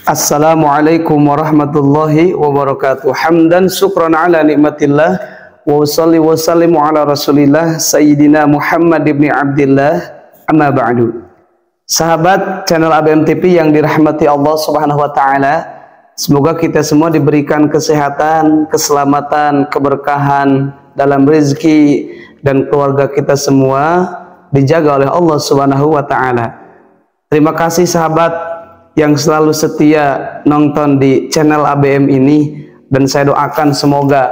Assalamualaikum warahmatullahi wabarakatuh. Hamdan syukran ala nikmatillah wa usalli wa sallimu ala rasulillah Sayyidina Muhammad ibn Abdillah, amma ba'du. Sahabat channel ABM TV yang dirahmati Allah subhanahu wa ta'ala, semoga kita semua diberikan kesehatan, keselamatan, keberkahan dalam rezeki, dan keluarga kita semua dijaga oleh Allah subhanahu wa ta'ala. Terima kasih sahabat yang selalu setia nonton di channel ABM ini, dan saya doakan semoga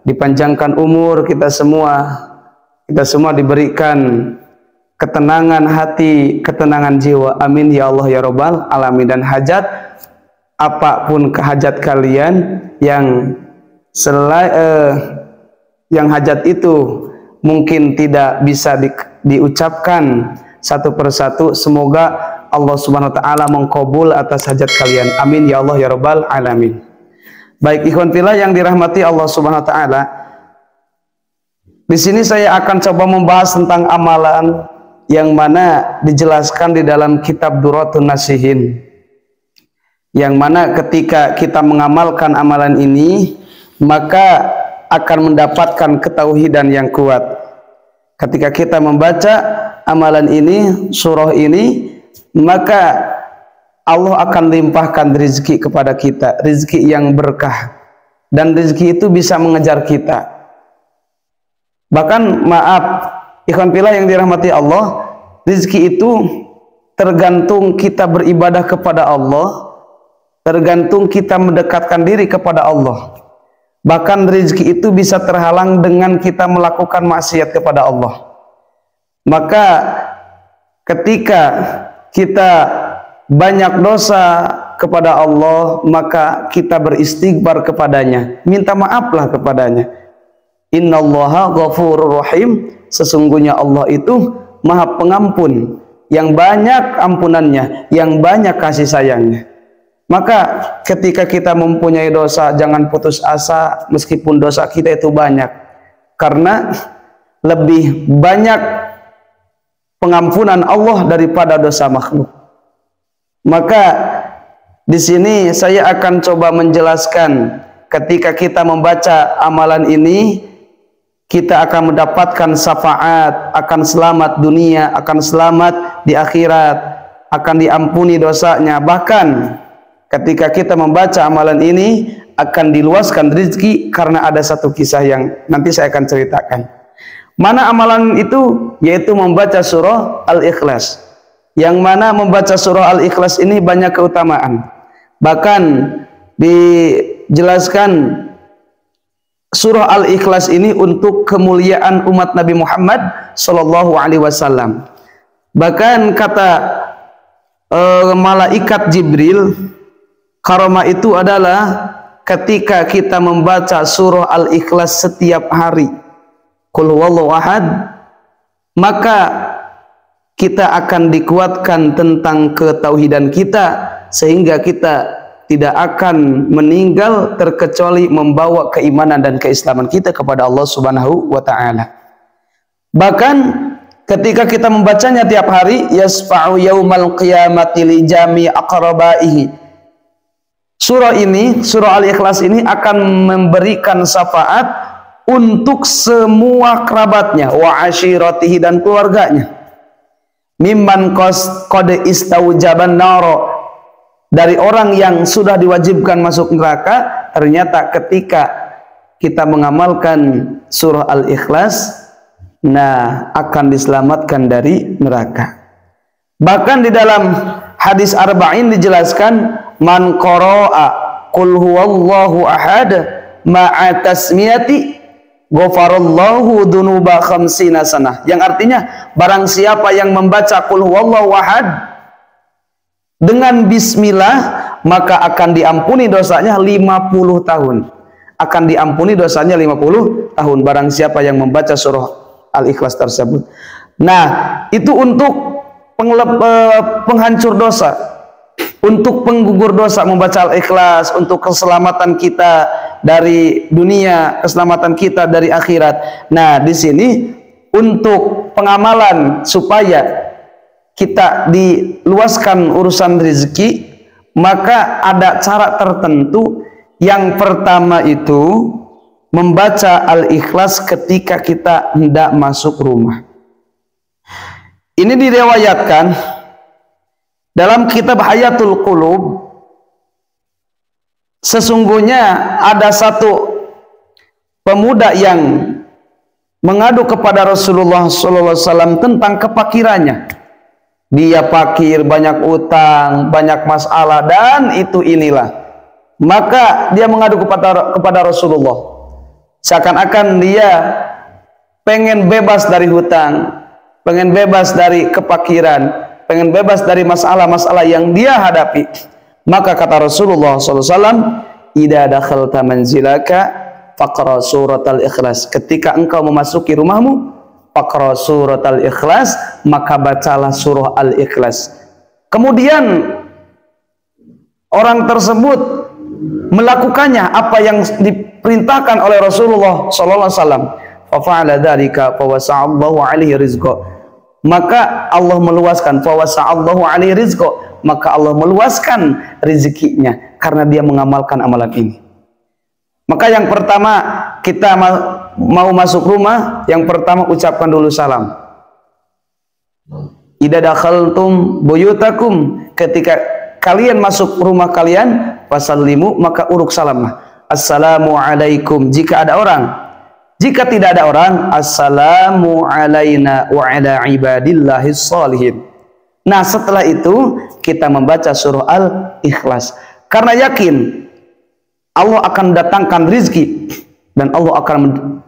dipanjangkan umur kita semua diberikan ketenangan hati, ketenangan jiwa, amin ya Allah ya Rabbal alamin. Dan hajat apapun hajat kalian yang hajat itu mungkin tidak bisa diucapkan satu persatu, semoga Allah subhanahu wa ta'ala mengkabul atas hajat kalian, amin ya Allah ya Rabbal alamin. Baik ikhwan fillah yang dirahmati Allah subhanahu wa ta'ala, di sini saya akan coba membahas tentang amalan yang mana dijelaskan di dalam kitab Duratun Nasihin, yang mana ketika kita mengamalkan amalan ini maka akan mendapatkan ketauhidan yang kuat. Ketika kita membaca amalan ini, surah ini, maka Allah akan limpahkan rezeki kepada kita, rezeki yang berkah, dan rezeki itu bisa mengejar kita. Bahkan maaf ikhwan fillah yang dirahmati Allah, rezeki itu tergantung kita beribadah kepada Allah, tergantung kita mendekatkan diri kepada Allah. Bahkan rezeki itu bisa terhalang dengan kita melakukan maksiat kepada Allah. Maka ketika kita banyak dosa kepada Allah, maka kita beristighfar kepadanya, minta maaflah kepadanya. Innallaha ghafurur rahim, sesungguhnya Allah itu maha pengampun, yang banyak ampunannya, yang banyak kasih sayangnya. Maka ketika kita mempunyai dosa, jangan putus asa meskipun dosa kita itu banyak, karena lebih banyak pengampunan Allah daripada dosa makhluk. Maka di sini saya akan coba menjelaskan, ketika kita membaca amalan ini kita akan mendapatkan syafaat, akan selamat dunia, akan selamat di akhirat, akan diampuni dosanya. Bahkan ketika kita membaca amalan ini akan diluaskan rezeki, karena ada satu kisah yang nanti saya akan ceritakan. Mana amalan itu? Yaitu membaca surah Al-Ikhlas, yang mana membaca surah Al-Ikhlas ini banyak keutamaan. Bahkan dijelaskan surah Al-Ikhlas ini untuk kemuliaan umat Nabi Muhammad sallallahu alaihi wasallam. Bahkan kata malaikat Jibril, karomah itu adalah ketika kita membaca surah Al-Ikhlas setiap hari, Qul huwallahu ahad, maka kita akan dikuatkan tentang ketauhidan kita, sehingga kita tidak akan meninggal terkecuali membawa keimanan dan keislaman kita kepada Allah subhanahu wa ta'ala. Bahkan ketika kita membacanya tiap hari, yasfa'u yaumal qiyamati li jami aqrabaihi, surah ini, surah Al-Ikhlas ini akan memberikan syafaat untuk semua kerabatnya, wa ashiratihi, dan keluarganya. Mimman qad istaujaban naro, dari orang yang sudah diwajibkan masuk neraka, ternyata ketika kita mengamalkan surah Al-Ikhlas, nah akan diselamatkan dari neraka. Bahkan di dalam hadis arba'in dijelaskan, man qara'a qul huwallahu ahad ma'a tasmiyati ghafarallahu dunuba khamsina sanah, yang artinya barang siapa yang membaca qul huwallahu ahad dengan bismillah, maka akan diampuni dosanya 50 tahun. Akan diampuni dosanya 50 tahun barang siapa yang membaca surah Al-Ikhlas tersebut. Nah, itu untuk penghancur dosa, untuk penggugur dosa membaca Al-Ikhlas, untuk keselamatan kita dari dunia, keselamatan kita dari akhirat. Nah, di sini untuk pengamalan supaya kita diluaskan urusan rezeki, maka ada cara tertentu. Yang pertama itu membaca Al-Ikhlas ketika kita hendak masuk rumah. Ini diriwayatkan dalam kitab Hayatul Qulub. Sesungguhnya ada satu pemuda yang mengadu kepada Rasulullah SAW tentang kepakirannya. Dia fakir, banyak utang, banyak masalah, dan inilah. Maka dia mengadu kepada Rasulullah. Seakan-akan dia pengen bebas dari hutang, pengen bebas dari kepakiran, pengen bebas dari masalah-masalah yang dia hadapi. Maka kata Rasulullah SAW, "Idza dakhalta manzilaka faqra suratal Ikhlas." Ketika engkau memasuki rumahmu, faqra suratal Ikhlas, maka bacalah surah Al-Ikhlas. Kemudian orang tersebut melakukannya apa yang diperintahkan oleh Rasulullah SAW. Fa fa'ala dzalika fa wasa'allahu alaihi rizqa. Maka Allah meluaskan, fa wasa'allahu alaihi rizqa, maka Allah meluaskan rezekinya karena dia mengamalkan amalan ini. Maka yang pertama, kita mau masuk rumah, yang pertama ucapkan dulu salam. Idza dakhaltum buyutakum, ketika kalian masuk rumah kalian, fasallimu, maka uruk salamlah. Assalamu alaikum jika ada orang. Jika tidak ada orang, assalamu alaina wa ala ibadillahis sholihin. Nah, setelah itu kita membaca surah Al-Ikhlas karena yakin Allah akan datangkan rizki dan Allah akan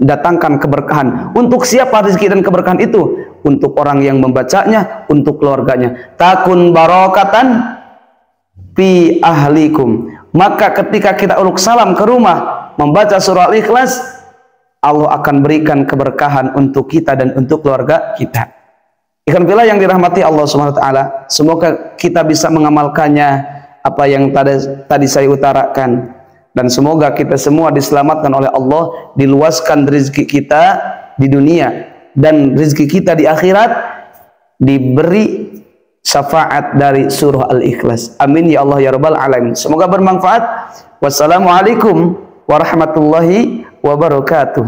mendatangkan keberkahan. Untuk siapa rizki dan keberkahan itu? Untuk orang yang membacanya, untuk keluarganya. Takun barokatan fi ahlikum. Maka ketika kita uruk salam ke rumah membaca surah Al-Ikhlas, Allah akan berikan keberkahan untuk kita dan untuk keluarga kita. Ikhwan fillah yang dirahmati Allah Subhanahu wa taala, semoga kita bisa mengamalkannya apa yang tadi saya utarakan, dan semoga kita semua diselamatkan oleh Allah, diluaskan rezeki kita di dunia dan rezeki kita di akhirat, diberi syafaat dari surah Al-Ikhlas. Amin ya Allah ya rabbal alamin. Semoga bermanfaat. Wassalamualaikum warahmatullahi wabarakatuh.